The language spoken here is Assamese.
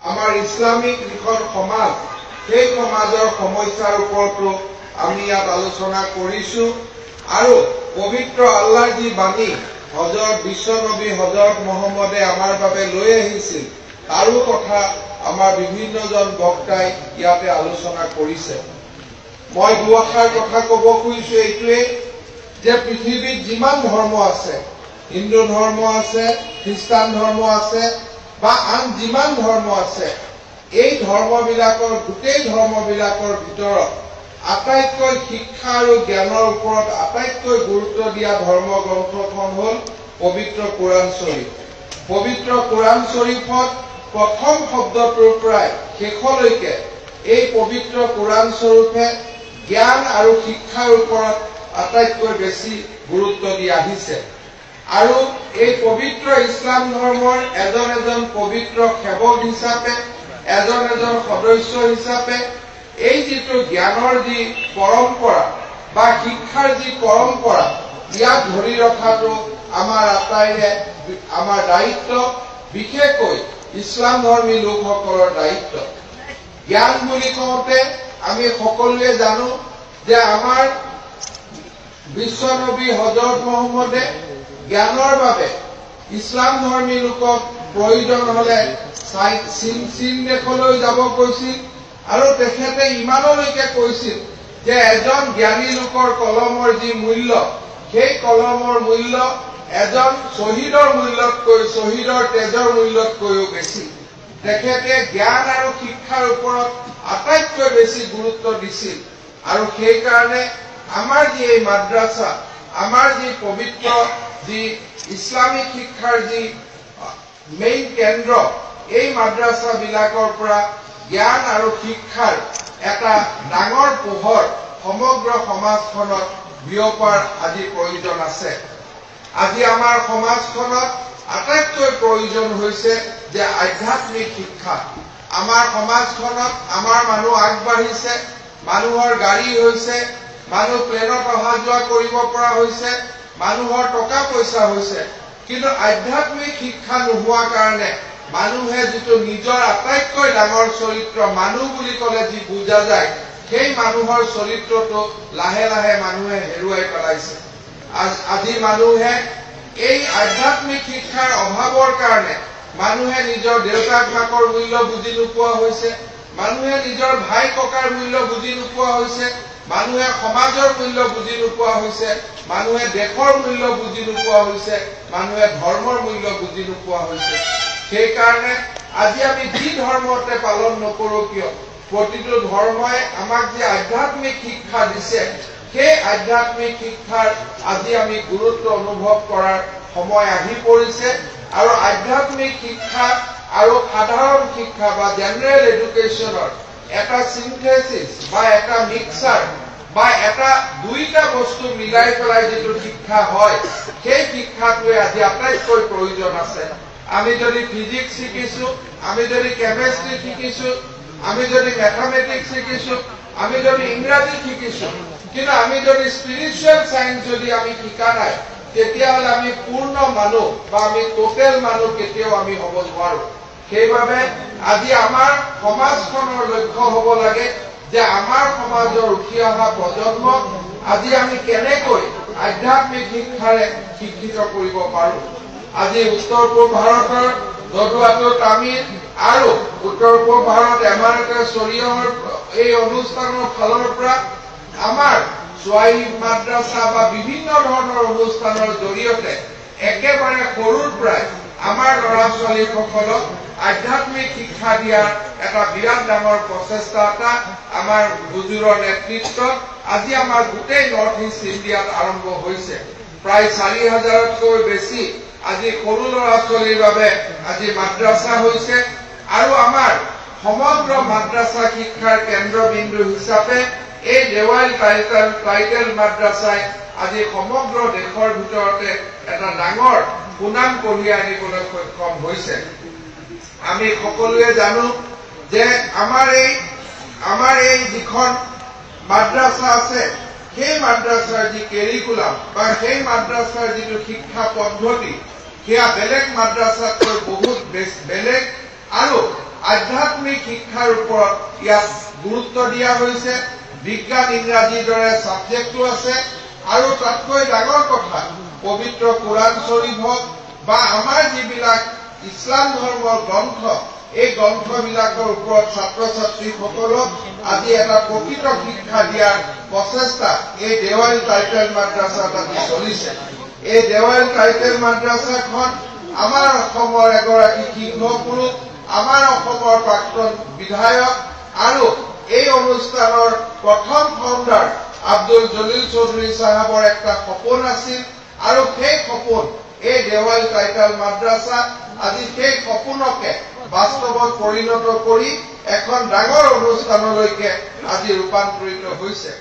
আমাৰ ইছলামিক যিখন সমাজ সেই সমাজৰ সমস্যাৰ ওপৰতো আমি ইয়াত আলোচনা কৰিছোঁ আৰু পবিত্ৰ আল্লাহৰ যি বাণী হযৰত বিশ্বনবী হযৰত মুহাম্মদে আমাৰ বাবে লৈ আহিছিল তাৰো কথা আমাৰ বিভিন্নজন বক্তাই ইয়াতে আলোচনা কৰিছে। মই দুআষাৰ কথা ক'ব খুজিছোঁ এইটোৱে যে পৃথিৱীত যিমান ধৰ্ম আছে, হিন্দু ধৰ্ম আছে, খ্ৰীষ্টান ধৰ্ম আছে বা আন যিমান ধৰ্ম আছে, এই ধৰ্মবিলাকৰ গোটেই ধৰ্মবিলাকৰ ভিতৰত আটাইতকৈ শিক্ষা আৰু জ্ঞানৰ ওপৰত আটাইতকৈ গুৰুত্ব দিয়া ধৰ্মগ্ৰন্থখন হ'ল পবিত্ৰ কোৰাণ শ্বৰীফ। পবিত্ৰ কোৰাণ শ্বৰীফত প্ৰথম শব্দটোৰ পৰাই শেষলৈকে এই পবিত্ৰ কোৰাণ শ্বৰীফে জ্ঞান আৰু শিক্ষাৰ ওপৰত আটাইতকৈ বেছি গুৰুত্ব দি আহিছে আৰু এই পবিত্ৰ ইছলাম ধৰ্মৰ এজন এজন পবিত্ৰ সেৱক হিচাপে, এজন এজন সদস্য হিচাপে এই যিটো জ্ঞানৰ যি পৰম্পৰা বা শিক্ষাৰ যি পৰম্পৰা ইয়াক ধৰি ৰখাটো আমাৰ আটাইৰে আমাৰ দায়িত্ব, বিশেষকৈ ইছলাম ধৰ্মী লোকসকলৰ দায়িত্ব। জ্ঞান বুলি কওঁতে আমি সকলোৱে জানো যে আমাৰ বিশ্বনবী হযৰত মুহাম্মদে জ্ঞানৰ বাবে ইছলাম ধৰ্মী লোকক প্ৰয়োজন হলে চীন দেশলৈ যাব কৈছিল আৰু তেখেতে ইমানলৈকে কৈছিল যে এজন জ্ঞানী লোকৰ কলমৰ যি মূল্য, সেই কলমৰ মূল্য এজন শ্বহীদৰ মূল্যতকৈ, শ্বহীদৰ তেজৰ মূল্যতকৈও বেছি। তেখেতে জ্ঞান আৰু শিক্ষাৰ ওপৰত আটাইতকৈ বেছি গুৰুত্ব দিছিল আৰু সেইকাৰণে আমাৰ যি এই মাদ্ৰাছা, আমাৰ যি পবিত্ৰ যি ইছলামিক শিক্ষাৰ যি মেইন কেন্দ্ৰ, এই মাদ্ৰাছাবিলাকৰ পৰা জ্ঞান আৰু শিক্ষাৰ এটা ডাঙৰ পোহৰ সমগ্ৰ সমাজখনত বিয়পাৰ আজি প্ৰয়োজন আছে। আজি আমাৰ সমাজখনত আটাইতকৈ প্ৰয়োজন হৈছে যে আধ্যাত্মিক শিক্ষা। আমাৰ সমাজখনত আমাৰ মানুহ আগবাঢ়িছে, মানুহৰ গাড়ী হৈছে, মানুহ প্লেনত অহা যোৱা কৰিব পৰা হৈছে, মানুহৰ টকা পইচা হৈছে, কিন্তু আধ্যাত্মিক শিক্ষা নোহোৱা কাৰণে মানুহে যিটো নিজৰ আটাইতকৈ ডাঙৰ চৰিত্ৰ মানুহ বুলি ক'লে যি বুজা যায়, সেই মানুহৰ চৰিত্ৰটো লাহে লাহে মানুহে হেৰুৱাই পেলাইছে। আজি মানুহে এই আধ্যাত্মিক শিক্ষাৰ অভাৱৰ কাৰণে মানুহে নিজৰ দেউতাক মাকৰ মূল্য বুজি নোপোৱা হৈছে, মানুহে নিজৰ ভাই ককাৰ মূল্য বুজি নোপোৱা হৈছে, মানুহে সমাজৰ মূল্য বুজি নোপোৱা হৈছে, মানুহে দেশৰ মূল্য বুজি নোপোৱা হৈছে, মানুহে ধৰ্মৰ মূল্য বুজি নোপোৱা হৈছে। সেইকাৰণে আজি আমি যি ধৰ্মতে পালন নকৰো কিয়, প্ৰতিটো ধৰ্মই আমাক যি আধ্যাত্মিক শিক্ষা দিছে, সেই আধ্যাত্মিক শিক্ষাৰ আজি আমি গুৰুত্ব অনুভৱ কৰাৰ সময় আহি পৰিছে আৰু আধ্যাত্মিক শিক্ষা আৰু সাধাৰণ শিক্ষা বা জেনেৰেল এডুকেশ্যনৰ এটা সিনথেসিস বা এটা মিক্সাৰ বা এটা দুইটা বস্তু মিলাই পেলাই যিটো শিক্ষা হয়, সেই শিক্ষাটোৱে আজি আটাইতকৈ প্ৰয়োজন আছে। আমি যদি ফিজিক্স শিকিছো, আমি যদি কেমিষ্ট্ৰি শিকিছো, আমি যদি মেথামেটিক্স শিকিছো, আমি যদি ইংৰাজী শিকিছো, কিন্তু আমি যদি স্পিৰিচুৱেল সায়েন্স যদি আমি শিকা নাই, তেতিয়াহ'লে আমি পূৰ্ণ মানুহ বা আমি টোটেল মানুহ কেতিয়াও আমি হ'ব নোৱাৰো। সেইবাবে আজি আমাৰ সমাজখনৰ লক্ষ্য হ'ব লাগে যে আমাৰ সমাজৰ উঠি অহা প্ৰজন্মক আজি আমি কেনেকৈ আধ্যাত্মিক শিক্ষাৰে শিক্ষিত কৰিব পাৰো। আজি উত্তৰ পূব ভাৰতৰ জদুৱাটো তামিল আৰু উত্তৰ পূব ভাৰত এমাৰকে চৰিয়ৰ এই অনুষ্ঠানৰ ফালৰ পৰা আমাৰ সোৱাইলি মাদ্ৰাছা বা বিভিন্ন ধৰণৰ অনুষ্ঠানৰ জৰিয়তে একেবাৰে সৰুৰ পৰাই আমাৰ ল'ৰা ছোৱালীসকলক আধ্যাত্মিক শিক্ষা দিয়াৰ এটা বিৰাট ডাঙৰ প্ৰচেষ্টা এটা আমাৰ হুজুৰৰ নেতৃত্বত আজি আমাৰ গোটেই নৰ্থ ইষ্ট ইণ্ডিয়াত আৰম্ভ হৈছে। প্ৰায় ৪,০০০তকৈ বেছি আজি সৰু ল'ৰা ছোৱালীৰ বাবে আজি মাদ্ৰাছা হৈছে আৰু আমাৰ সমগ্ৰ মাদ্ৰাছা শিক্ষাৰ কেন্দ্ৰবিন্দু হিচাপে এই দেৱাইল টাইটেল মাদ্ৰাছাই আজি সমগ্ৰ দেশৰ ভিতৰতে এটা ডাঙৰ সুনাম কঢ়িয়াই আনিবলৈ সক্ষম হৈছে। আমি সকলোৱে জানো যে আমাৰ এই যিখন মাদ্ৰাছা আছে, সেই মাদ্ৰাছাৰ যি কেৰিকুলাম বা সেই মাদ্ৰাছাৰ যিটো শিক্ষা পদ্ধতি, সেয়া বেলেগ মাদ্ৰাছাতকৈ বহুত বেলেগ আৰু আধ্যাত্মিক শিক্ষাৰ ওপৰত ইয়াত গুৰুত্ব দিয়া হৈছে বিজ্ঞান ইংৰাজীৰ দৰে সাবজেক্টও আছে আৰু তাতকৈ ডাঙৰ কথা পবিত্ৰ কোৰাণ শৰীফ হওক বা আমাৰ যিবিলাক ইছলাম ধৰ্মৰ গ্ৰন্থ এই গ্ৰন্থবিলাকৰ ওপৰত ছাত্ৰ ছাত্ৰীসকলক আজি এটা প্ৰকৃত শিক্ষা দিয়াৰ প্ৰচেষ্টা এই দেৱাইল টাইটেল মাদ্ৰাছাত আজি চলিছে এই দেৱাইল টাইটেল মাদ্ৰাছাখন আমাৰ অসমৰ এগৰাকী শিক্ষকগুৰু আমাৰ অসমৰ প্ৰাক্তন বিধায়ক আৰু এই অনুষ্ঠানৰ প্ৰথম ফাউণ্ডাৰ আব্দুল জলিল চৌধুৰী সাহেবৰ একটা সপোন আছিল আৰু সেই সপোন এই দেৱাইল টাইটেল মাদ্ৰাছা আজি সেই সপোনকে বাস্তৱত পৰিণত কৰি এখন ডাঙৰ অনুষ্ঠানলৈকে আজি ৰূপান্তৰিত হৈছে।